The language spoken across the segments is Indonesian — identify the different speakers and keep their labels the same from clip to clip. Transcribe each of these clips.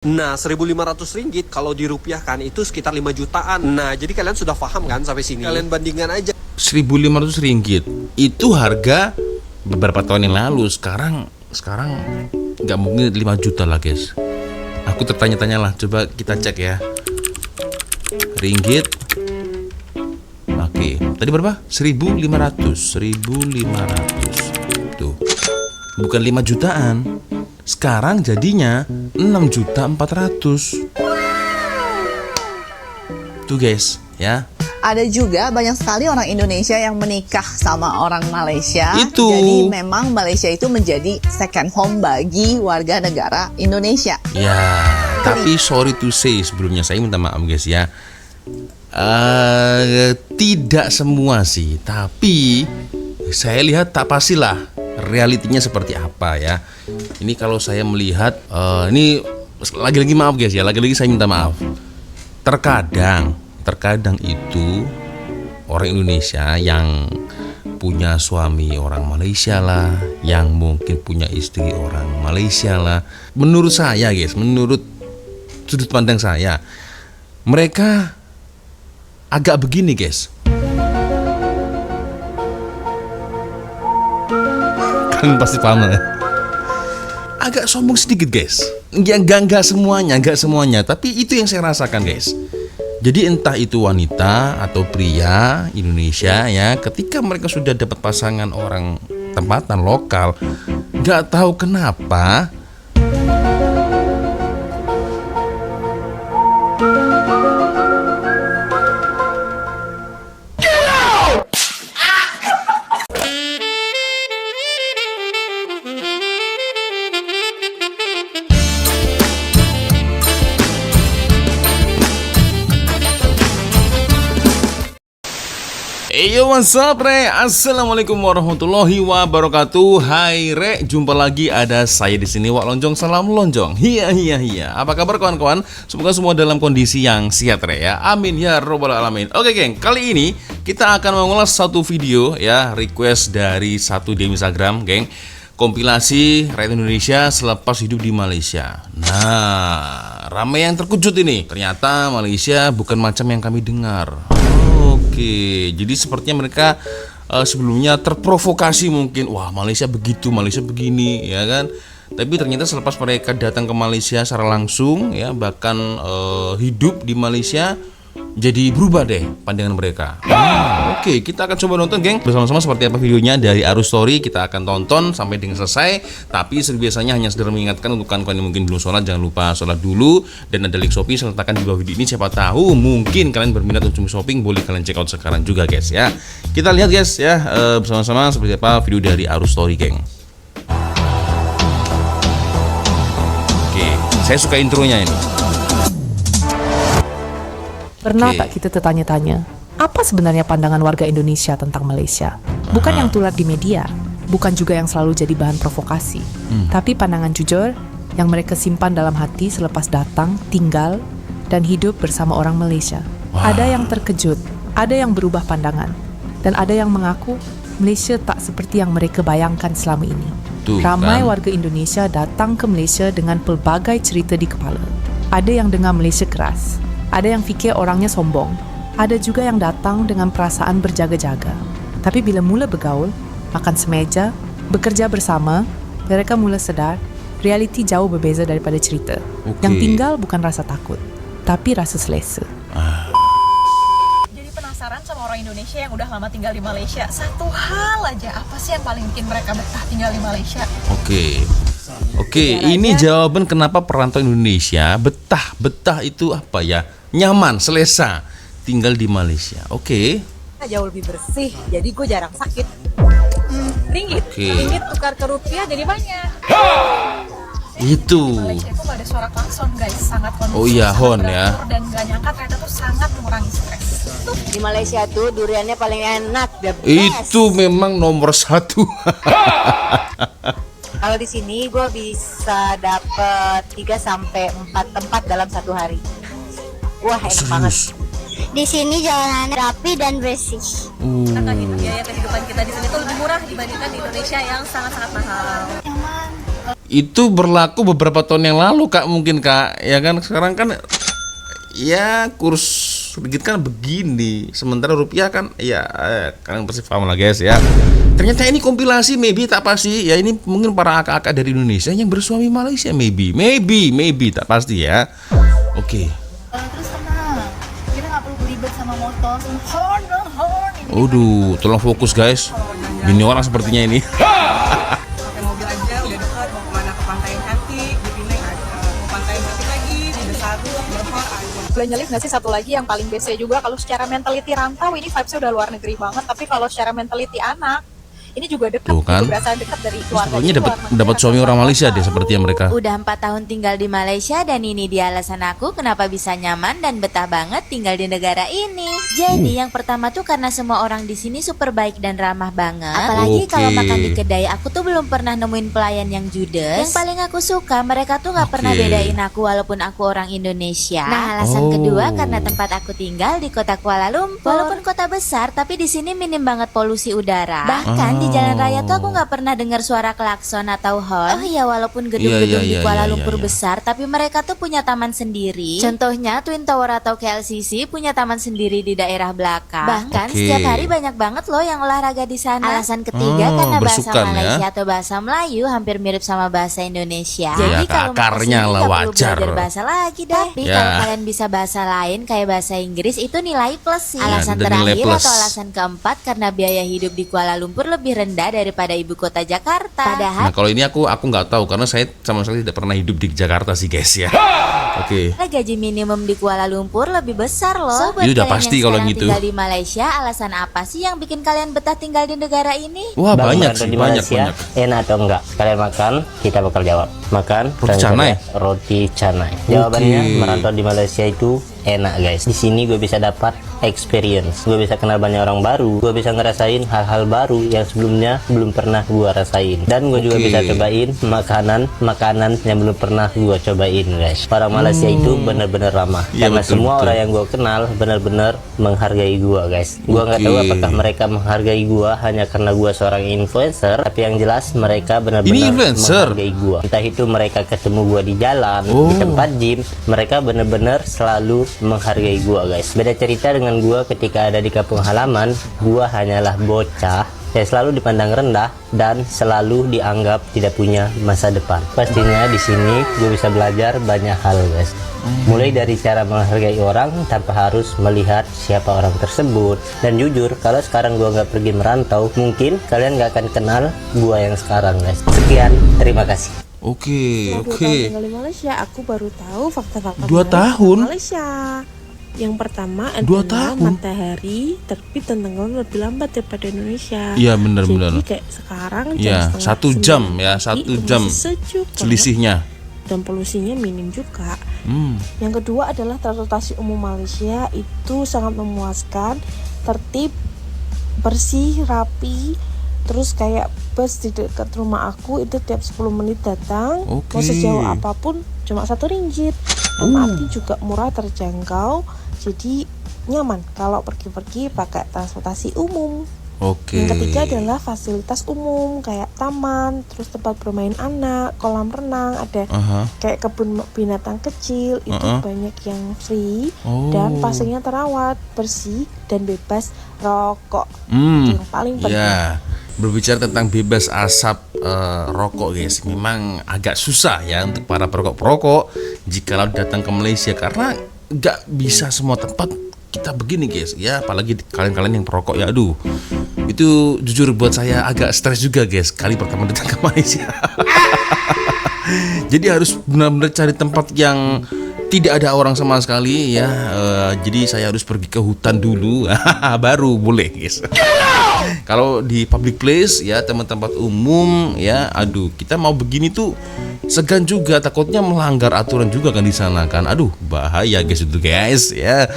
Speaker 1: Nah, 1.500 ringgit kalau dirupiahkan itu sekitar 5 jutaan. Nah, jadi kalian sudah paham kan sampai sini? Kalian bandingkan aja.
Speaker 2: 1.500 ringgit itu harga beberapa tahun yang lalu. Sekarang nggak mungkin 5 juta lah, guys. Aku tertanya-tanya lah, coba kita cek ya. Ringgit. Oke, tadi berapa? 1.500. Tuh. Bukan 5 jutaan. Sekarang jadinya 6.400.000. Tuh guys, ya.
Speaker 3: Ada juga banyak sekali orang Indonesia yang menikah sama orang Malaysia.
Speaker 2: Itu.
Speaker 3: Jadi memang Malaysia itu menjadi second home bagi warga negara Indonesia.
Speaker 2: Ya, tapi sorry to say sebelumnya saya minta maaf guys ya. Tidak semua sih, tapi saya lihat tak pastilah realitinya seperti apa ya. Ini kalau saya melihat, ini lagi-lagi maaf guys ya, lagi-lagi saya minta maaf. Terkadang itu orang Indonesia yang punya suami orang Malaysia lah, yang mungkin punya istri orang Malaysia lah. Menurut saya guys, menurut sudut pandang saya, mereka agak begini guys. Kalian pasti paham ya. Agak sombong sedikit guys. Enggak semuanya, tapi itu yang saya rasakan guys. Jadi entah itu wanita atau pria Indonesia ya, ketika mereka sudah dapat pasangan orang tempatan lokal, nggak tahu kenapa Yo, what's up, Re? Assalamualaikum warahmatullahi wabarakatuh. Hai, Re. Jumpa lagi ada saya di sini, Wak Lonjong. Salam lonjong. Iya. Apa kabar kawan-kawan? Semoga semua dalam kondisi yang sehat, Re ya. Amin ya robbal alamin. Oke, geng. Kali ini kita akan mengulas satu video ya, request dari satu DM Instagram, geng. Kompilasi rakyat Indonesia selepas hidup di Malaysia. Nah, ramai yang terkejut ini. Ternyata Malaysia bukan macam yang kami dengar. Oke, jadi sepertinya mereka sebelumnya terprovokasi mungkin, wah Malaysia begitu, Malaysia begini, ya kan? Tapi ternyata selepas mereka datang ke Malaysia secara langsung, ya bahkan hidup di Malaysia, jadi berubah deh pandangan mereka. Oke, kita akan coba nonton, geng, bersama-sama seperti apa videonya dari Arus Story. Kita akan tonton sampai dengan selesai. Tapi seperti biasanya hanya sekedar mengingatkan untuk kawan-kawan yang mungkin belum sholat, jangan lupa sholat dulu. Dan ada link Shopee saya letakkan di bawah video ini. Siapa tahu mungkin kalian berminat untuk shopping, boleh kalian check out sekarang juga, guys ya. Kita lihat guys ya, bersama-sama seperti apa video dari Arus Story, geng. Oke, saya suka intronya ini.
Speaker 4: Pernah tak kita tertanya-tanya, apa sebenarnya pandangan warga Indonesia tentang Malaysia? Bukan yang tular di media, bukan juga yang selalu jadi bahan provokasi, tapi pandangan jujur yang mereka simpan dalam hati selepas datang, tinggal, dan hidup bersama orang Malaysia. Ada yang terkejut, ada yang berubah pandangan, dan ada yang mengaku Malaysia tak seperti yang mereka bayangkan selama ini. Ramai warga Indonesia datang ke Malaysia dengan pelbagai cerita di kepala. Ada yang dengar Malaysia keras, ada yang fikir orangnya sombong, ada juga yang datang dengan perasaan berjaga-jaga. Tapi bila mula bergaul, makan semeja, bekerja bersama, mereka mula sedar realiti jauh berbeza daripada cerita. Yang tinggal bukan rasa takut, tapi rasa selesa.
Speaker 5: Jadi penasaran sama orang Indonesia yang udah lama tinggal di Malaysia. Satu hal aja, apa sih yang paling bikin mereka betah tinggal di Malaysia?
Speaker 2: Oke, ini jawaban kenapa perantau Indonesia betah itu apa ya? Nyaman, selesa tinggal di Malaysia. Oke.
Speaker 5: Jauh lebih bersih, jadi gue jarang sakit. Ringgit tukar ke rupiah jadi banyak.
Speaker 2: Itu.
Speaker 5: Malaysia itu gak ada suara klakson, guys. Sangat kondusif.
Speaker 2: Oh iya, hon ya.
Speaker 5: Dan gak nyangka ternyata tuh sangat mengurangi stres.
Speaker 6: Di Malaysia tuh duriannya paling enak, the best.
Speaker 2: Itu memang nomor 1.
Speaker 6: Kalau di sini gue bisa dapet 3 sampai 4 tempat dalam satu hari. Wah, enak banget.
Speaker 7: Di sini jalanannya rapi dan bersih.
Speaker 5: Karena biaya kehidupan kita di sini tuh lebih murah dibandingkan di Indonesia yang sangat-sangat mahal.
Speaker 2: itu berlaku beberapa tahun yang lalu Kak, mungkin Kak, ya kan. Sekarang kan ya kurs ringgit kan begini, sementara rupiah kan ya kalian pasti paham lah guys ya. Ternyata ini kompilasi, maybe tak pasti ya, ini mungkin para kakak-kakak dari Indonesia yang bersuami Malaysia, maybe tak pasti ya. Oke.
Speaker 5: Terus tenang, kita nggak perlu beribet sama motor, sama horn.
Speaker 2: Waduh, tolong fokus guys. Ini orang sepertinya ini.
Speaker 8: Pakai mobil aja udah dekat, mau kemana, ke pantai yang cantik di Pineng ada, mau pantai yang cantik lagi di Desaru, Johor ada.
Speaker 5: Boleh nyelip nggak sih satu lagi yang paling basic juga, kalau secara mentality rantau ini vibesnya udah luar negeri banget, tapi kalau secara mentality anak ini juga dekat,
Speaker 2: Tuh kan.
Speaker 5: gitu, berasa dekat dari keluarga.
Speaker 2: Sebetulnya dapat suami orang Malaysia deh sepertinya mereka.
Speaker 9: Udah 4 tahun tinggal di Malaysia dan ini dia alasan aku kenapa bisa nyaman dan betah banget tinggal di negara ini. Jadi yang pertama tuh karena semua orang di sini super baik dan ramah banget. Apalagi kalau makan di kedai, aku tuh belum pernah nemuin pelayan yang judes. Yang paling aku suka mereka tuh nggak pernah bedain aku walaupun aku orang Indonesia. Nah alasan kedua karena tempat aku tinggal di kota Kuala Lumpur. Walaupun kota besar tapi di sini minim banget polusi udara. Bahkan di jalan raya tuh aku nggak pernah dengar suara klakson atau horn. Oh iya, walaupun gedung-gedung di Kuala Lumpur besar, tapi mereka tuh punya taman sendiri. Contohnya Twin Tower atau KLCC punya taman sendiri di daerah belakang. Bahkan setiap hari banyak banget loh yang olahraga di sana. Alasan ketiga karena bahasa
Speaker 2: bersukan,
Speaker 9: Malaysia
Speaker 2: ya.
Speaker 9: atau bahasa Melayu hampir mirip sama bahasa Indonesia.
Speaker 2: Ya,
Speaker 9: Jadi kalau mau
Speaker 2: akarnya
Speaker 9: kesini
Speaker 2: lah,
Speaker 9: nggak perlu
Speaker 2: wajar.
Speaker 9: belajar bahasa lagi deh. Tapi
Speaker 2: Ya.
Speaker 9: kalau kalian bisa bahasa lain kayak bahasa Inggris itu nilai plus sih. Alasan
Speaker 2: ada nilai
Speaker 9: terakhir
Speaker 2: plus.
Speaker 9: atau alasan keempat karena biaya hidup di Kuala Lumpur lebih rendah daripada ibu kota Jakarta. Padahal
Speaker 2: Nah kalau ini aku nggak tahu karena saya sama sekali tidak pernah hidup di Jakarta sih guys ya. Oke.
Speaker 9: gaji minimum di Kuala Lumpur lebih besar loh. So, buat
Speaker 2: Iya, udah
Speaker 9: kalian
Speaker 2: pasti
Speaker 9: yang
Speaker 2: kalau
Speaker 9: sekarang
Speaker 2: gitu.
Speaker 9: tinggal di Malaysia, alasan apa sih yang bikin kalian betah tinggal di negara ini?
Speaker 2: Wah
Speaker 10: Bang,
Speaker 2: banyak
Speaker 10: merantau
Speaker 2: sih,
Speaker 10: di
Speaker 2: banyak.
Speaker 10: Malaysia, enak atau enggak? Kalian makan, kita bakal jawab. Makan
Speaker 2: Roti
Speaker 10: dan
Speaker 2: canai?
Speaker 10: kita roti canai. Jawabannya merantau di Malaysia itu enak guys. Di sini gue bisa dapat experience, gue bisa kenal banyak orang baru, gue bisa ngerasain hal-hal baru yang sebelumnya belum pernah gue rasain, dan gue juga bisa cobain makanan yang belum pernah gue cobain guys. Orang Malaysia itu benar-benar ramah,
Speaker 2: Iya,
Speaker 10: karena
Speaker 2: betul,
Speaker 10: semua
Speaker 2: betul.
Speaker 10: orang yang gue kenal benar-benar menghargai gue guys. Gue nggak tahu apakah mereka menghargai gue hanya karena gue seorang influencer, tapi yang jelas mereka
Speaker 2: Ini
Speaker 10: benar-benar
Speaker 2: influencer?
Speaker 10: menghargai gue. Entah itu mereka ketemu gue di jalan, di tempat gym, mereka benar-benar selalu menghargai gue guys. Beda cerita dengan gue ketika ada di kampung halaman, gue hanyalah bocah yang selalu dipandang rendah dan selalu dianggap tidak punya masa depan. Pastinya di sini gue bisa belajar banyak hal guys. Mulai dari cara menghargai orang tanpa harus melihat siapa orang tersebut. Dan jujur, kalau sekarang gue nggak pergi merantau, mungkin kalian nggak akan kenal gue yang sekarang guys. Sekian, terima kasih.
Speaker 2: Oke.
Speaker 11: Tinggal di Malaysia, aku baru tahu fakta-fakta
Speaker 2: 2 tahun?
Speaker 11: Malaysia. Yang pertama
Speaker 2: 2
Speaker 11: adalah
Speaker 2: tahun?
Speaker 11: matahari terbit dan tenggelam lebih lambat daripada Indonesia.
Speaker 2: Iya, benar-benar.
Speaker 11: Jadi kayak sekarang
Speaker 2: Ya, 1 jam ya, 1 jam selisihnya.
Speaker 11: Dan polusinya minim juga. Yang kedua adalah transportasi umum Malaysia itu sangat memuaskan, tertib, bersih, rapi. Terus kayak bus di dekat rumah aku itu tiap 10 menit datang. Mau sejauh apapun cuma RM1. MRT juga murah, terjangkau. Jadi nyaman kalau pergi-pergi pakai transportasi umum. Yang ketiga adalah fasilitas umum kayak taman, terus tempat bermain anak, kolam renang, ada kayak kebun binatang kecil, itu banyak yang free dan pastinya terawat, bersih dan bebas rokok. Yang paling penting.
Speaker 2: Ya, berbicara tentang bebas asap rokok guys, memang agak susah ya untuk para perokok-perokok jika datang ke Malaysia karena nggak bisa semua tempat kita begini guys ya, apalagi kalian-kalian yang perokok ya, aduh itu jujur buat saya agak stres juga guys kali pertama datang ke Malaysia. Jadi harus benar-benar cari tempat yang tidak ada orang sama sekali ya. Jadi saya harus pergi ke hutan dulu baru boleh guys. Kalau di public place ya, tempat-tempat umum ya, aduh kita mau begini tuh segan juga, takutnya melanggar aturan juga kan di sana kan. Aduh bahaya guys itu guys ya.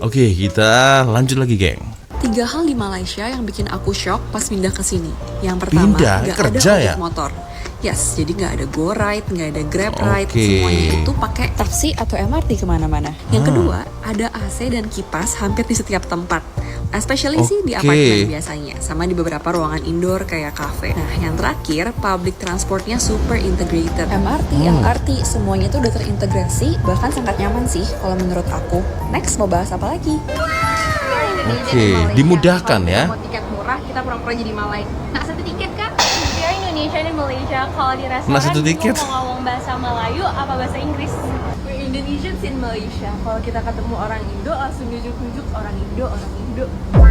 Speaker 2: Oke, kita lanjut lagi geng.
Speaker 12: 3 hal di Malaysia yang bikin aku shock pas pindah ke sini. Yang pertama,
Speaker 2: Pindah
Speaker 12: nggak
Speaker 2: kerja
Speaker 12: ada ojek
Speaker 2: ya?
Speaker 12: motor. Yes, jadi nggak ada Go Ride, nggak ada Grab Ride, semuanya itu pakai taksi atau MRT kemana-mana. Yang kedua, ada AC dan kipas hampir di setiap tempat. Especially sih di apartemen biasanya, sama di beberapa ruangan indoor kayak cafe. Nah, yang terakhir, public transportnya super integrated. MRT, LRT, semuanya tuh udah terintegrasi, bahkan sangat nyaman sih kalau menurut aku. Next, mau bahas apa lagi?
Speaker 2: Dimudahkan ya.
Speaker 5: Mau tiket murah, kita pura-pura jadi Malay. Nah, satu tiket Kak. Dia Indonesia dan Malaysia. Kalau di restoran,
Speaker 2: satu tiket.
Speaker 5: mau ngomong bahasa Melayu apa bahasa Inggris?
Speaker 11: We're Indonesians in Malaysia. Kalau kita ketemu orang Indo, langsung nunjuk-nunjuk orang Indo, orang Indo.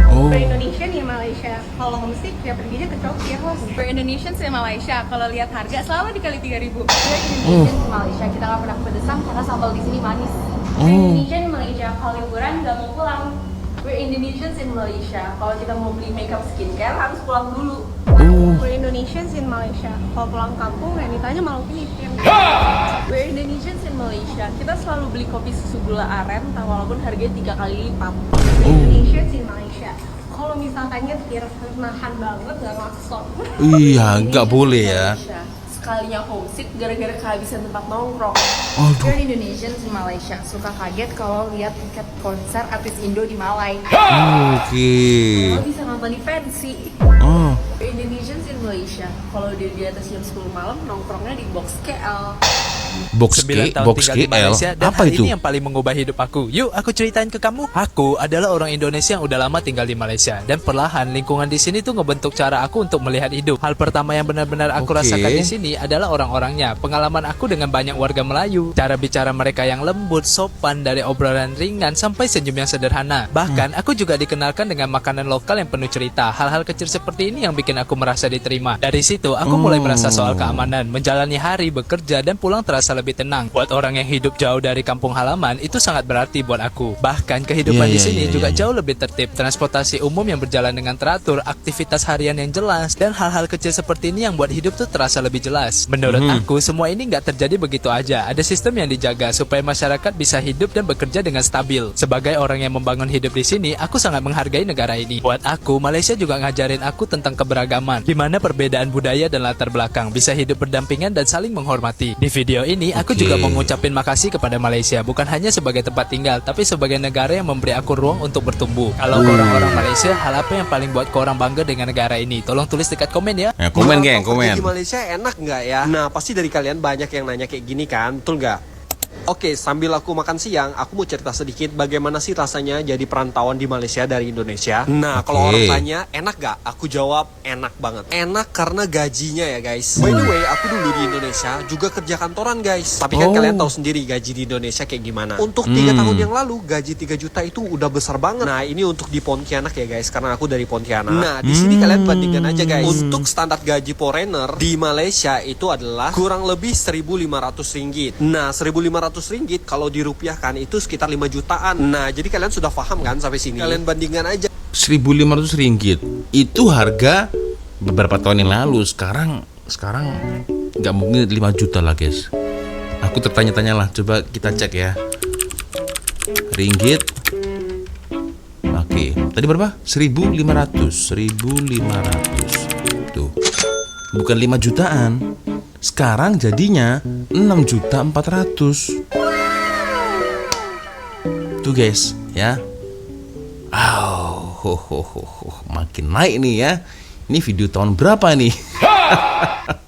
Speaker 5: We're Indonesian in Malaysia. Kalau homesick, ya perginya ke Coki ya, host. We're Indonesians in Malaysia. Kalau lihat harga, selalu dikali 3.000. We're Indonesians in Malaysia. Kita nggak pernah pedesam karena sambal di sini manis. We're Indonesian in Malaysia. Kalau liburan, nggak mau pulang. We're Indonesians in Malaysia. Kalau kita mau beli makeup skincare, harus pulang dulu. We're Indonesians in Malaysia. Kalau pulang kampung, yang ditanya malu Filipin. We're Indonesians in Malaysia. Kita selalu beli kopi susu gula aren, walaupun harganya 3 kali lipat. We're Indonesians in Malaysia. Kalau misalkan nyetir, harus nahan banget, nggak ngelakson.
Speaker 2: Iya, nggak boleh ya.
Speaker 11: Sekalinya homesick gara-gara kehabisan tempat nongkrong.
Speaker 5: We're Indonesians in Malaysia. Suka kaget kalau lihat tiket konser artis Indo di Malay.
Speaker 11: Kalau bisa nonton di fancy. We're Indonesians in Malaysia. Kalau dia di atas jam 10 malam, nongkrongnya di Box KL.
Speaker 2: Box KL, apa itu?
Speaker 13: Ini yang paling mengubah hidup aku. Yuk, aku ceritain ke kamu. Aku adalah orang Indonesia yang udah lama tinggal di Malaysia, dan perlahan lingkungan di sini tuh ngebentuk cara aku untuk melihat hidup. Hal pertama yang benar-benar aku rasakan di sini adalah orang-orangnya. Pengalaman aku dengan banyak warga Melayu, cara bicara mereka yang lembut, sopan, dari obrolan ringan sampai senyum yang sederhana. Bahkan aku juga dikenalkan dengan makanan lokal yang penuh cerita. Hal-hal kecil seperti ini yang bikin aku merasa diterima. Dari situ aku mulai merasa soal keamanan, menjalani hari, bekerja, dan pulang terasa lebih tenang. Buat orang yang hidup jauh dari kampung halaman, itu sangat berarti buat aku. Bahkan kehidupan di sini juga jauh lebih tertib. Transportasi umum yang berjalan dengan teratur, aktivitas harian yang jelas, dan hal-hal kecil seperti ini yang buat hidup tuh terasa lebih jelas. Menurut aku, semua ini nggak terjadi begitu aja. Ada sistem yang dijaga supaya masyarakat bisa hidup dan bekerja dengan stabil. Sebagai orang yang membangun hidup di sini, aku sangat menghargai negara ini. Buat aku, Malaysia juga ngajarin aku tentang keberagaman, di mana perbedaan budaya dan latar belakang bisa hidup berdampingan dan saling menghormati. Di video ini, aku juga mau ngucapin makasih kepada Malaysia, bukan hanya sebagai tempat tinggal, tapi sebagai negara yang memberi aku ruang untuk bertumbuh. Kalau orang-orang Malaysia, hal apa yang paling buat korang bangga dengan negara ini? Tolong tulis dekat komen ya.
Speaker 2: Komen geng, komen.
Speaker 1: Di Malaysia enak nggak ya? Nah, pasti dari kalian banyak yang nanya kayak gini kan, betul nggak? Oke, sambil aku makan siang, aku mau cerita sedikit bagaimana sih rasanya jadi perantauan di Malaysia dari Indonesia. Nah, kalau orang tanya, enak gak? Aku jawab, enak banget. Enak karena gajinya ya guys. By the way, aku dulu di Indonesia juga kerja kantoran guys. Tapi kan kalian tahu sendiri gaji di Indonesia kayak gimana. Untuk 3 tahun yang lalu, gaji 3 juta itu udah besar banget. Nah, ini untuk di Pontianak ya guys, karena aku dari Pontianak. Nah, di sini kalian bandingkan aja guys. Untuk standar gaji foreigner di Malaysia itu adalah kurang lebih 1.500 ringgit. Nah, 1.500 ringgit kalau dirupiahkan itu sekitar 5 jutaan. Nah, jadi kalian sudah paham kan sampai sini? Kalian bandingkan aja.
Speaker 2: 1.500 ringgit itu harga beberapa tahun yang lalu. Sekarang nggak mungkin 5 juta lah guys. Aku tertanya-tanya lah. Coba kita cek ya. Ringgit. Oke, tadi berapa? 1.500. Tuh. Bukan 5 jutaan. Sekarang jadinya 6.400.000. Tuh guys, ya. Makin naik nih ya. Ini video tahun berapa nih?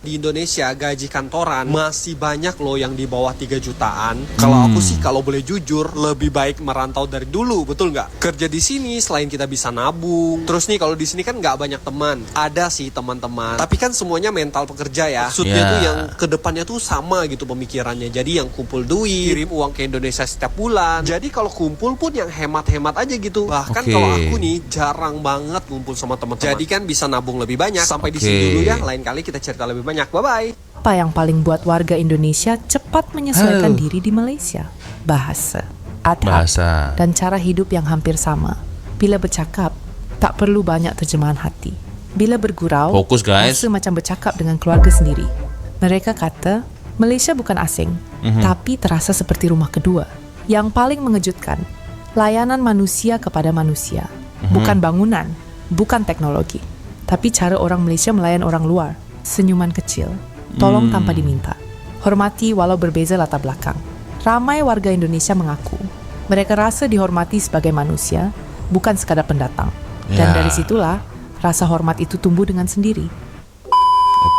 Speaker 1: Di Indonesia gaji kantoran masih banyak loh yang di bawah 3 jutaan. Kalau aku sih kalau boleh jujur lebih baik merantau dari dulu, betul nggak? Kerja di sini selain kita bisa nabung, terus nih kalau di sini kan nggak banyak teman. Ada sih teman-teman, tapi kan semuanya mental pekerja ya. Maksudnya tuh yang kedepannya tuh sama gitu pemikirannya. Jadi yang kumpul duit, kirim uang ke Indonesia setiap bulan. Jadi kalau kumpul pun yang hemat-hemat aja gitu. Bahkan kalau aku nih jarang banget ngumpul sama teman-teman. Jadi kan bisa nabung lebih banyak. Sampai di sini dulu ya. Lain kali kita cerita lebih banyak. Bye-bye.
Speaker 4: Apa yang paling buat warga Indonesia cepat menyesuaikan diri di Malaysia? Bahasa, adab, dan cara hidup yang hampir sama. Bila bercakap, tak perlu banyak terjemahan hati. Bila bergurau,
Speaker 2: fokus guys,
Speaker 4: rasa macam bercakap dengan keluarga sendiri. Mereka kata, Malaysia bukan asing, tapi terasa seperti rumah kedua. Yang paling mengejutkan, layanan manusia kepada manusia. Bukan bangunan, bukan teknologi, tapi cara orang Malaysia melayan orang luar. Senyuman kecil, Tolong tanpa diminta. Hormati walau berbeza latar belakang. Ramai warga Indonesia mengaku mereka rasa dihormati sebagai manusia, bukan sekadar pendatang. Dan dari situlah rasa hormat itu tumbuh dengan sendiri.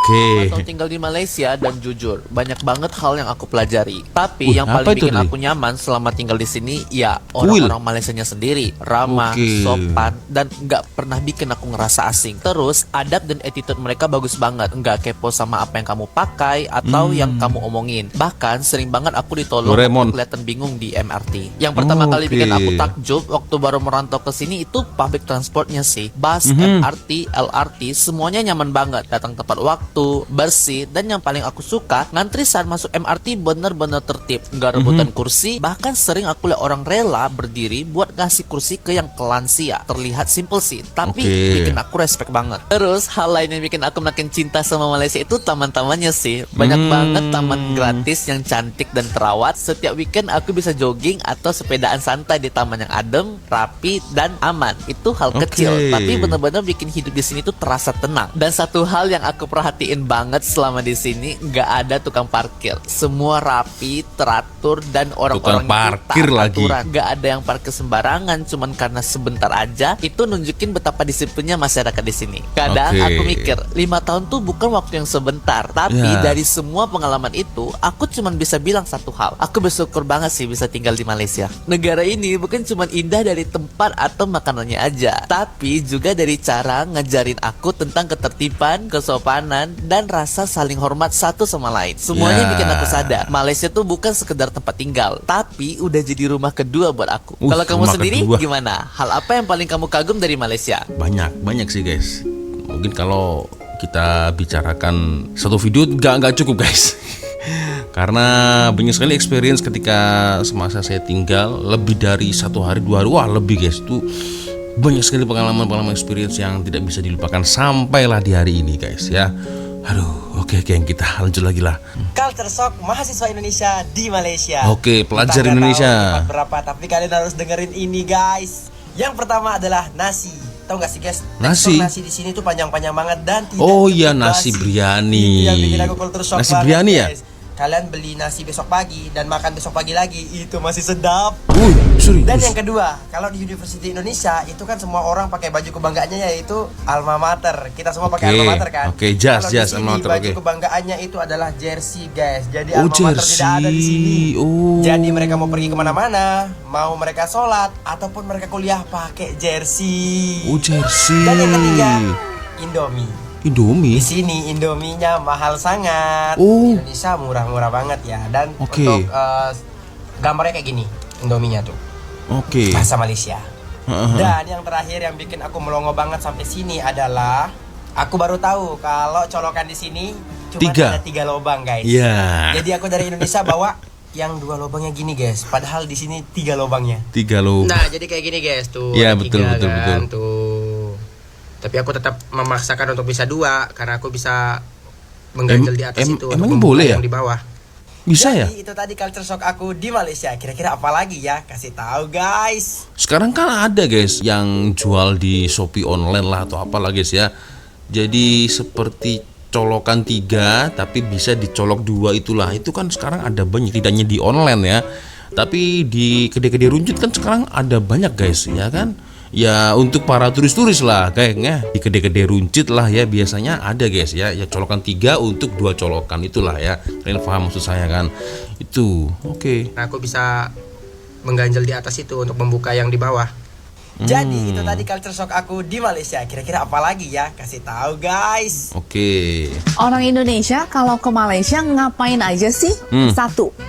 Speaker 14: Tahun tinggal di Malaysia dan jujur banyak banget hal yang aku pelajari. Tapi yang paling bikin aku nyaman selama tinggal di sini ya orang-orang Malaysianya sendiri, ramah, sopan, dan nggak pernah bikin aku ngerasa asing. Terus adab dan attitude mereka bagus banget, nggak kepo sama apa yang kamu pakai atau yang kamu omongin. Bahkan sering banget aku ditolong waktu kelihatan bingung di MRT. Yang pertama kali bikin aku takjub waktu baru merantau ke sini itu public transportnya sih. Bus, MRT, LRT semuanya nyaman banget, datang tepat waktu, bersih, dan yang paling aku suka ngantri saat masuk MRT bener-bener tertib, nggak rebutan kursi. Bahkan sering aku lihat orang rela berdiri buat ngasih kursi ke yang kelansia. Terlihat simple sih, tapi bikin aku respect banget. Terus hal lain yang bikin aku makin cinta sama Malaysia itu taman-tamannya sih. Banyak banget taman gratis yang cantik dan terawat. Setiap weekend aku bisa jogging atau sepedaan santai di taman yang adem, rapi, dan aman. Itu hal kecil, tapi bener-bener bikin hidup di sini tuh terasa tenang. Dan satu hal yang aku perhatiin banget selama di sini, nggak ada tukang parkir. Semua rapi, teratur, dan orang-orang
Speaker 2: parkir lagi.
Speaker 14: Nggak ada yang parkir sembarangan cuman karena sebentar aja. Itu nunjukin betapa disiplinnya masyarakat di sini. Kadang aku mikir 5 tahun tuh bukan waktu yang sebentar. Tapi dari semua pengalaman itu, aku cuman bisa bilang satu hal. Aku bersyukur banget sih bisa tinggal di Malaysia. Negara ini bukan cuman indah dari tempat atau makanannya aja, tapi juga dari cara ngajarin aku tentang ketertiban, kesopanan, dan rasa saling hormat satu sama lain. Semuanya bikin aku sadar Malaysia tuh bukan sekedar tempat tinggal, tapi udah jadi rumah kedua buat aku. Kalau kamu sendiri gimana? Hal apa yang paling kamu kagum dari Malaysia?
Speaker 2: Banyak sih guys. Mungkin kalau kita bicarakan satu video nggak cukup guys. Karena banyak sekali experience ketika semasa saya tinggal lebih dari 1 hari 2 hari, wah lebih guys, itu banyak sekali pengalaman experience yang tidak bisa dilupakan sampailah di hari ini guys ya. Aduh, oke, yang kita lanjut lagi lah.
Speaker 15: Culture shock mahasiswa Indonesia di Malaysia.
Speaker 2: Oke, pelajar Indonesia.
Speaker 15: Berapa? Tapi kalian harus dengerin ini guys. Yang pertama adalah nasi. Tahu nggak sih guys?
Speaker 2: Nasi
Speaker 15: di sini tuh panjang-panjang banget dan tidak.
Speaker 2: Oh iya, nasi biryani.
Speaker 15: Itu yang bikin aku culture shock.
Speaker 2: Nasi biryani ya?
Speaker 15: Guys. Kalian beli nasi besok pagi dan makan besok pagi lagi, itu masih sedap. Dan yang kedua, kalau di University Indonesia itu kan semua orang pakai baju kebanggaannya yaitu alma mater. Kita semua pakai alma mater kan.
Speaker 2: Jas
Speaker 15: alma mater. Baju kebanggaannya itu adalah jersey guys. Jadi alma mater tidak ada di sini. Jadi mereka mau pergi kemana-mana, mau mereka sholat ataupun mereka kuliah pakai jersey.
Speaker 2: Jersey.
Speaker 15: Dan yang ketiga, Indomie. Di
Speaker 2: Indomie?
Speaker 15: sini Indominya mahal sangat. Di Indonesia murah-murah banget ya. Dan untuk gambarnya kayak gini Indominya tuh. Bahasa Malaysia. Dan yang terakhir yang bikin aku melongo banget sampai sini adalah aku baru tahu kalau colokan di sini cuma ada 3 lubang guys. Jadi aku dari Indonesia bawa yang 2 lubangnya gini guys. Padahal di sini 3 lubangnya.
Speaker 2: 3 lubang.
Speaker 15: Nah jadi kayak gini guys tuh.
Speaker 2: Iya betul.
Speaker 15: Tuh. Tapi aku tetap memaksakan untuk bisa 2 karena aku bisa mengganjel di atas itu.
Speaker 2: Emang boleh ya?
Speaker 15: Yang di bawah.
Speaker 2: Bisa ya?
Speaker 15: Jadi itu tadi culture shock aku di Malaysia. Kira-kira apa lagi ya? Kasih tahu guys.
Speaker 2: Sekarang kan ada guys yang jual di Shopee online lah atau apalah guys ya. Jadi seperti colokan 3 tapi bisa dicolok 2 itulah. Itu kan sekarang ada banyak, tidak hanya di online ya. Tapi di kedai-kedai runcit kan sekarang ada banyak guys ya kan. Ya untuk para turis-turis lah kayaknya di kedai-kedai runcit lah ya biasanya ada guys ya colokan 3 untuk 2 colokan itulah ya. Kalian paham maksud saya kan? Itu
Speaker 15: Nah, aku bisa mengganjel di atas itu untuk membuka yang di bawah. Jadi itu tadi culture shock aku di Malaysia. Kira-kira apa lagi ya? Kasih tahu guys.
Speaker 3: Orang Indonesia kalau ke Malaysia ngapain aja sih? 1,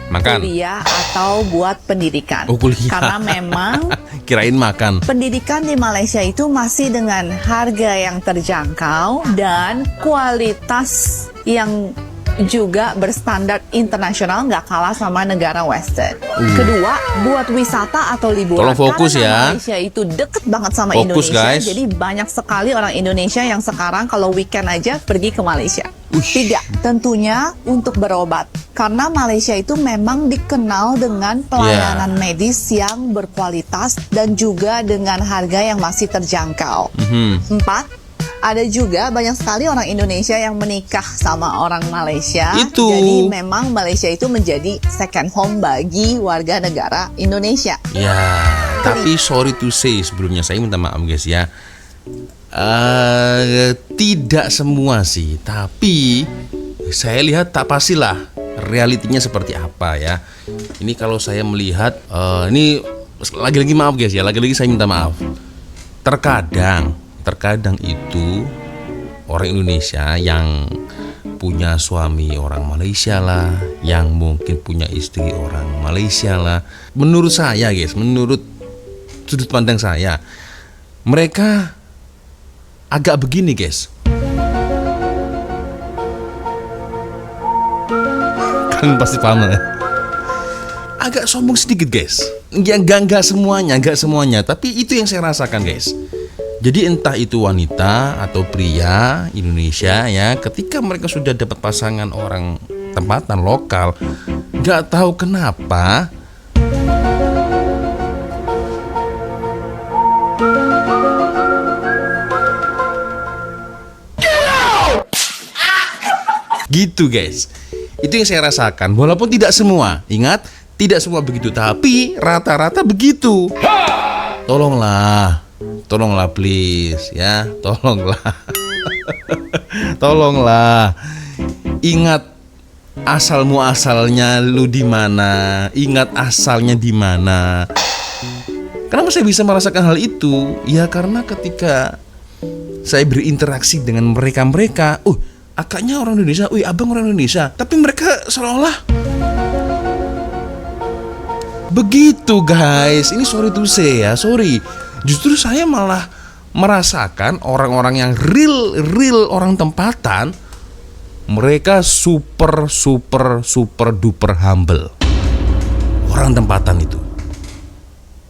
Speaker 2: makan,
Speaker 3: kuliah atau buat pendidikan.
Speaker 2: Kuliah.
Speaker 3: Karena memang
Speaker 2: kirain makan.
Speaker 3: Pendidikan di Malaysia itu masih dengan harga yang terjangkau dan kualitas yang juga berstandar internasional, nggak kalah sama negara Western. Kedua, buat wisata atau liburan.
Speaker 2: Tolong fokus ya.
Speaker 3: Malaysia itu deket banget sama
Speaker 2: Fokus,
Speaker 3: Indonesia,
Speaker 2: guys.
Speaker 3: jadi banyak sekali orang Indonesia yang sekarang kalau weekend aja pergi ke Malaysia. 3, tentunya untuk berobat. Karena Malaysia itu memang dikenal dengan pelayanan medis yang berkualitas dan juga dengan harga yang masih terjangkau. 4, ada juga banyak sekali orang Indonesia yang menikah sama orang Malaysia.
Speaker 2: Itu.
Speaker 3: Jadi memang Malaysia itu menjadi second home bagi warga negara Indonesia.
Speaker 2: Ya, tapi sorry to say sebelumnya saya minta maaf guys ya. Tidak semua sih, tapi saya lihat tak pastilah realitinya seperti apa ya. Ini kalau saya melihat, ini lagi-lagi maaf guys ya, lagi-lagi saya minta maaf. Terkadang itu orang Indonesia yang punya suami orang Malaysia lah, yang mungkin punya istri orang Malaysia lah. Menurut saya guys, menurut sudut pandang saya, mereka agak begini guys. Kalian pasti paham ya? Agak sombong sedikit guys. Ya enggak semuanya, tapi itu yang saya rasakan guys. Jadi entah itu wanita atau pria Indonesia ya, ketika mereka sudah dapat pasangan orang tempatan lokal, nggak tahu kenapa gitu guys. Itu yang saya rasakan. Walaupun tidak semua, ingat, tidak semua begitu, tapi rata-rata begitu. Tolonglah please ya, tolonglah. Tolonglah. Ingat asal muasalnya lu di mana, ingat asalnya di mana. Kenapa saya bisa merasakan hal itu? Ya karena ketika saya berinteraksi dengan mereka, akaknya orang Indonesia, abang orang Indonesia, tapi mereka seolah-olah begitu guys. Ini sorry to say ya, sorry. Justru saya malah merasakan orang-orang yang real orang tempatan, mereka super duper humble. Orang tempatan itu.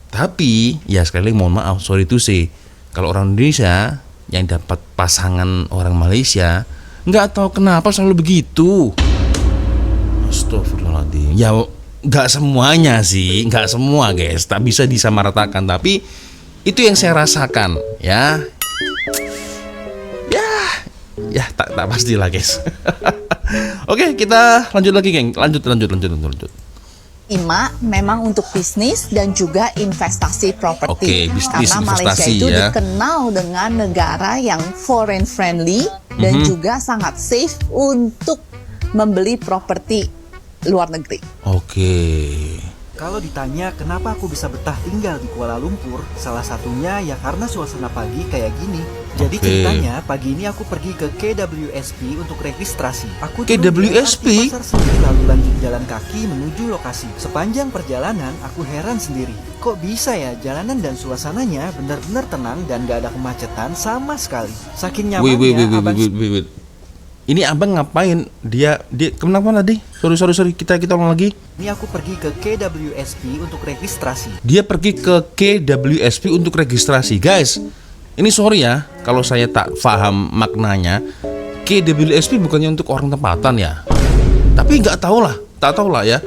Speaker 2: Tapi ya sekali lagi mohon maaf, sorry to say, kalau orang Indonesia yang dapat pasangan orang Malaysia, nggak tahu kenapa selalu begitu. Astagfirullahaladzim. Ya nggak semuanya sih, nggak semua guys, tak bisa disamaratakan, tapi itu yang saya rasakan ya. Ya tak pastilah guys. Oke, kita lanjut lagi geng. Lanjut.
Speaker 3: Memang untuk bisnis dan juga investasi properti.
Speaker 2: Oke, bisnis,
Speaker 3: karena Malaysia
Speaker 2: investasi
Speaker 3: itu
Speaker 2: ya.
Speaker 3: dikenal dengan negara yang foreign friendly dan juga sangat safe untuk membeli properti luar negeri.
Speaker 2: Oke.
Speaker 16: Kalau ditanya kenapa aku bisa betah tinggal di Kuala Lumpur, salah satunya ya karena suasana pagi kayak gini. Jadi ceritanya pagi ini aku pergi ke KWSP untuk registrasi. Aku
Speaker 2: KWSP?
Speaker 16: Pasar Seni lalu lanjut jalan kaki menuju lokasi. Sepanjang perjalanan aku heran sendiri. Kok bisa ya jalanan dan suasananya benar-benar tenang dan gak ada kemacetan sama sekali. Saking nyamannya
Speaker 2: wait. Ini abang ngapain? Dia kenapa tadi? Sorry, kita ulang lagi.
Speaker 16: Ini aku pergi ke KWSP untuk registrasi.
Speaker 2: Dia pergi ke KWSP untuk registrasi. Guys, ini sorry ya kalau saya tak paham maknanya. KWSP bukannya untuk orang tempatan ya. Tapi tak tahu lah ya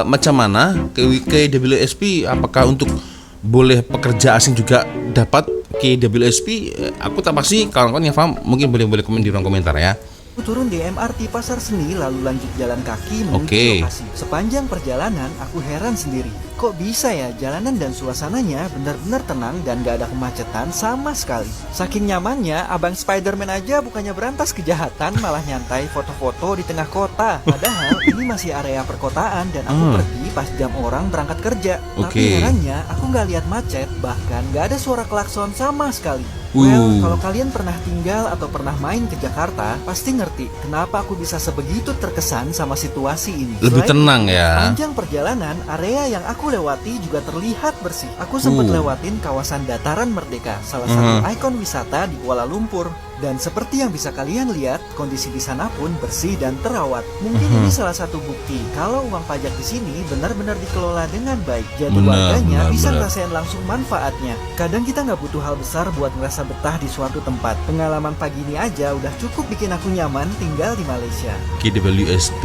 Speaker 2: macam mana KWSP, apakah untuk boleh pekerja asing juga dapat KWSP? Aku tak pasti, kawan-kawan yang paham mungkin boleh komen di ruang komentar ya.
Speaker 16: Aku turun di MRT Pasar Seni lalu lanjut jalan kaki menuju lokasi. Sepanjang perjalanan aku heran sendiri. Kok bisa ya jalanan dan suasananya benar-benar tenang dan gak ada kemacetan sama sekali. Saking nyamannya, abang Spiderman aja bukannya berantas kejahatan malah nyantai foto-foto di tengah kota. Padahal ini masih area perkotaan dan aku pergi pas jam orang berangkat kerja. Tapi herannya aku gak lihat macet, bahkan gak ada suara klakson sama sekali. Well, kalau kalian pernah tinggal atau pernah main ke Jakarta, pasti ngerti kenapa aku bisa sebegitu terkesan sama situasi ini.
Speaker 2: Lebih tenang ya.
Speaker 16: Panjang perjalanan, area yang aku lewati juga terlihat bersih. Aku sempat lewatin kawasan Dataran Merdeka, salah satu ikon wisata di Kuala Lumpur. Dan seperti yang bisa kalian lihat, kondisi di sana pun bersih dan terawat. Mungkin ini salah satu bukti kalau uang pajak di sini benar-benar dikelola dengan baik. Jadi warganya bisa ngerasain langsung manfaatnya. Kadang kita nggak butuh hal besar buat ngerasa betah di suatu tempat. Pengalaman pagi ini aja udah cukup bikin aku nyaman tinggal di Malaysia.
Speaker 2: KWSP.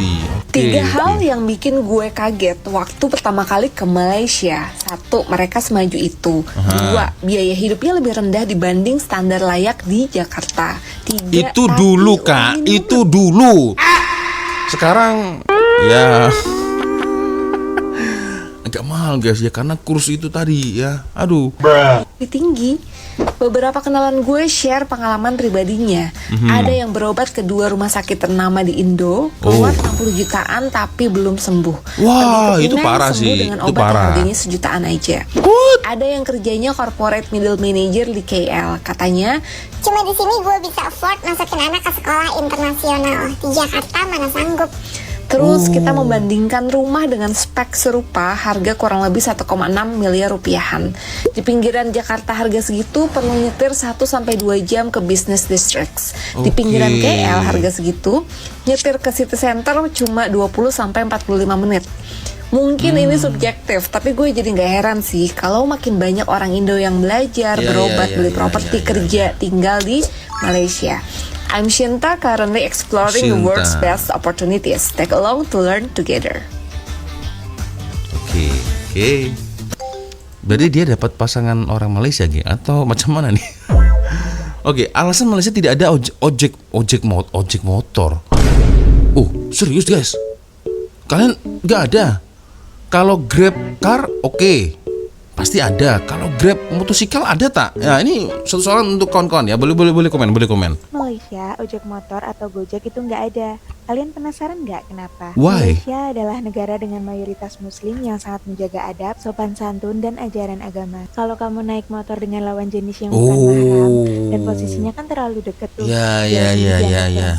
Speaker 11: Tiga hal yang bikin gue kaget waktu pertama kali ke Malaysia. 1, mereka semaju itu. 2, biaya hidupnya lebih rendah dibanding standar layak di Jakarta. Jakarta.
Speaker 2: Itu dulu Kak, itu dulu. Sekarang ya agak mahal guys ya, karena kurs itu tadi ya. Aduh.
Speaker 11: Lebih tinggi. Beberapa kenalan gue share pengalaman pribadinya. Ada yang berobat ke 2 rumah sakit ternama di Indo, keluar 60 jutaan tapi belum sembuh.
Speaker 2: Wah, itu parah
Speaker 11: sembuh
Speaker 2: sih.
Speaker 11: dengan
Speaker 2: Itu
Speaker 11: obat
Speaker 2: parah.
Speaker 11: harganya sejutaan aja. Ada yang kerjanya corporate middle manager di KL. Katanya,
Speaker 7: Cuma di sini gue bisa afford masukin anak ke sekolah internasional. Di Jakarta mana sanggup.
Speaker 11: terus kita membandingkan rumah dengan spek serupa, harga kurang lebih 1,6 miliar rupiahan. Di pinggiran Jakarta harga segitu perlu nyetir 1-2 jam ke business districts. Di pinggiran KL harga segitu, nyetir ke city center cuma 20-45 menit. Mungkin ini subjektif, tapi gue jadi nggak heran sih kalau makin banyak orang Indo yang belajar, berobat, beli properti, kerja, tinggal di Malaysia. I'm Shinta, currently exploring the world's best opportunities. Take along to learn together.
Speaker 2: Oke. Berarti dia dapat pasangan orang Malaysia gitu atau macam mana nih? Oke, alasan Malaysia tidak ada ojek motor. Oh, serius guys? Kalian nggak ada? Kalau Grab car oke, pasti ada. Kalau Grab motosikal ada tak? Ya ini satu soalan untuk kawan-kawan ya. Boleh komen.
Speaker 17: Malaysia, ojek motor atau Gojek itu nggak ada. Kalian penasaran nggak kenapa?
Speaker 2: Why?
Speaker 17: Malaysia adalah negara dengan mayoritas muslim yang sangat menjaga adab, sopan santun, dan ajaran agama. Kalau kamu naik motor dengan lawan jenis yang bukan mahram, dan posisinya kan terlalu dekat tuh.
Speaker 2: Ya.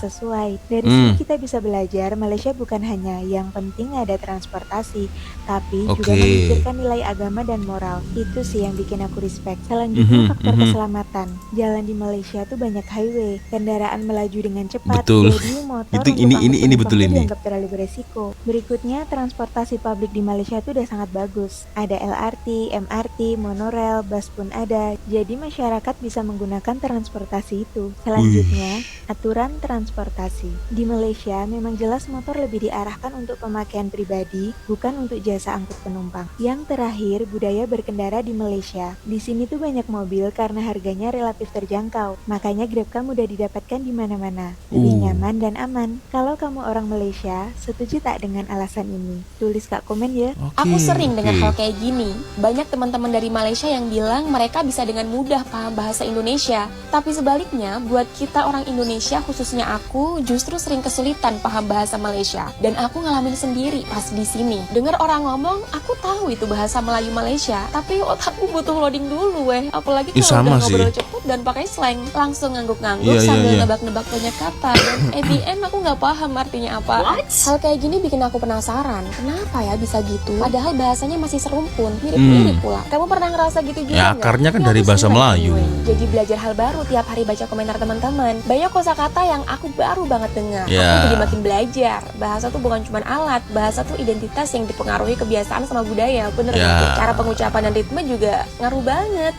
Speaker 17: Sesuai. Dari sini kita bisa belajar, Malaysia bukan hanya yang penting ada transportasi, tapi juga memikirkan nilai agama dan moral. Itu sih yang bikin aku respect. Selanjutnya faktor keselamatan. Jalan di Malaysia tuh banyak highway, kendaraan melaju dengan cepat.
Speaker 2: Betul.
Speaker 17: Jadi motor
Speaker 2: Ini betul ini.
Speaker 17: dianggap terlalu beresiko. Berikutnya, transportasi publik di Malaysia itu udah sangat bagus. Ada LRT, MRT, monorail, bus pun ada. Jadi masyarakat bisa menggunakan transportasi itu. Selanjutnya, aturan transportasi. Di Malaysia memang jelas motor lebih diarahkan untuk pemakaian pribadi, bukan untuk jasa angkut penumpang. Yang terakhir, budaya berkendara di Malaysia. Di sini tuh banyak mobil karena harganya relatif terjangkau. Makanya GrabCar mudah didapatkan di mana-mana. Lebih nyaman dan aman. Kalau kamu orang Malaysia, setuju tak dengan alasan ini? Tulis Kak komen ya.
Speaker 5: Aku sering dengar hal kayak gini. Banyak teman-teman dari Malaysia yang bilang mereka bisa dengan mudah paham bahasa Indonesia. Tapi sebaliknya, buat kita orang Indonesia, khususnya aku, justru sering kesulitan paham bahasa Malaysia. Dan aku ngalamin sendiri pas di sini. Dengar orang ngomong, aku tahu itu bahasa Melayu Malaysia, tapi otakku butuh loading dulu Apalagi kalau udah ngobrol cepet dan pakai slang, langsung ngangguk-ngangguk sambil nebak-nebak banyak kata. Dan at the end aku nggak paham artinya apa. Hal kayak gini bikin aku penasaran, kenapa ya bisa gitu? Padahal bahasanya masih serumpun, mirip-mirip pula. Kamu pernah ngerasa gitu juga?
Speaker 2: Ya akarnya kan dari bahasa Melayu.
Speaker 5: Jadi belajar hal baru tiap hari baca komentar teman-teman. Banyak kosakata yang aku baru banget dengar. Aku jadi makin belajar. Bahasa tuh bukan cuma alat, bahasa tuh identitas yang dipengaruhi kebiasaan sama budaya. Bener cara pengucapan dan ritme juga ngaruh banget.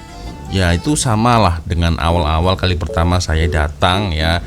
Speaker 2: Ya itu samalah dengan awal-awal kali pertama saya datang ya.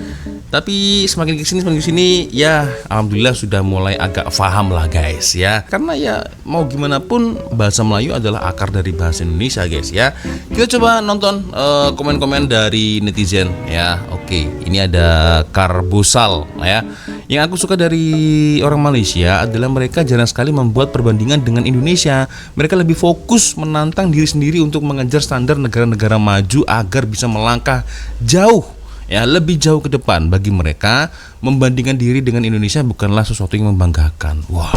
Speaker 2: Tapi semakin kesini ya alhamdulillah sudah mulai agak paham lah guys ya. Karena ya mau gimana pun bahasa Melayu adalah akar dari bahasa Indonesia guys ya. Kita coba nonton komen-komen dari netizen ya. Oke, ini ada Karbusal ya. Yang aku suka dari orang Malaysia adalah mereka jarang sekali membuat perbandingan dengan Indonesia. Mereka lebih fokus menantang diri sendiri untuk mengejar standar negara-negara maju agar bisa melangkah jauh. Ya, lebih jauh ke depan. Bagi mereka, membandingkan diri dengan Indonesia bukanlah sesuatu yang membanggakan. Wah,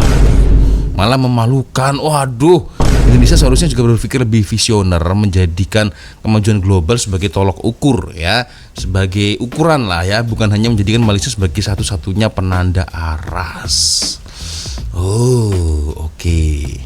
Speaker 2: malah memalukan. Waduh, Indonesia seharusnya juga berpikir lebih visioner, menjadikan kemajuan global sebagai tolok ukur ya, sebagai ukuran lah ya, bukan hanya menjadikan Malaysia sebagai satu-satunya penanda aras. Oke.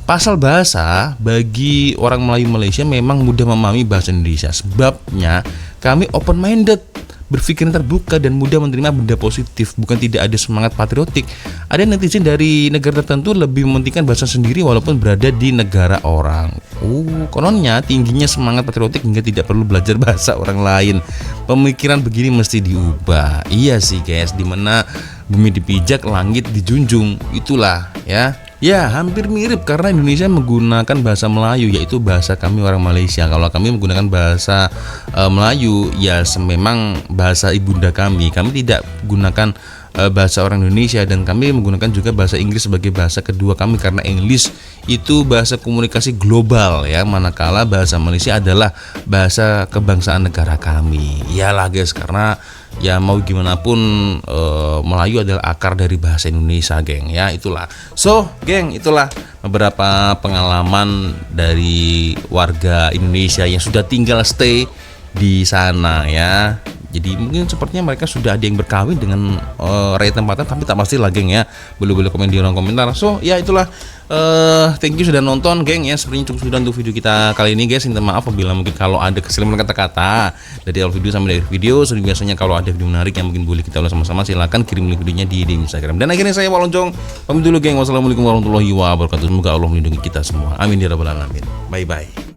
Speaker 2: Pasal bahasa, bagi orang Melayu Malaysia memang mudah memahami bahasa Indonesia. Sebabnya kami open minded, berpikir terbuka dan mudah menerima benda positif, bukan tidak ada semangat patriotik. Ada netizen dari negara tertentu lebih mementingkan bahasa sendiri walaupun berada di negara orang. Kononnya tingginya semangat patriotik hingga tidak perlu belajar bahasa orang lain. Pemikiran begini mesti diubah. Iya sih guys, dimana bumi dipijak, langit dijunjung. Itulah ya Ya, hampir mirip karena Indonesia menggunakan bahasa Melayu, yaitu bahasa kami orang Malaysia. Kalau kami menggunakan bahasa Melayu, ya memang bahasa ibunda kami. Kami tidak gunakan bahasa orang Indonesia, dan kami menggunakan juga bahasa Inggris sebagai bahasa kedua kami karena English itu bahasa komunikasi global ya, manakala bahasa Malaysia adalah bahasa kebangsaan negara kami. Iyalah guys, karena ya mau gimana pun Melayu adalah akar dari bahasa Indonesia, geng ya, itulah. So, geng, itulah beberapa pengalaman dari warga Indonesia yang sudah tinggal stay di sana ya. Jadi mungkin sepertinya mereka sudah ada yang berkawin dengan rakyat tempatan, tapi tak pasti lah geng ya. Boleh komen di ruang komentar. So ya itulah, thank you sudah nonton geng ya. Sepertinya cukup sudah untuk video kita kali ini guys. Minta maaf apabila mungkin kalau ada kesalahan kata-kata dari awal video sampai akhir video. Seperti biasanya kalau ada video menarik yang mungkin boleh kita ulas sama-sama, silahkan kirim link videonya di Instagram. Dan akhirnya saya Wak Lonjong pamit dulu geng. Wassalamualaikum warahmatullahi wabarakatuh. Semoga Allah melindungi kita semua. Amin ya rabbal alamin. Bye bye.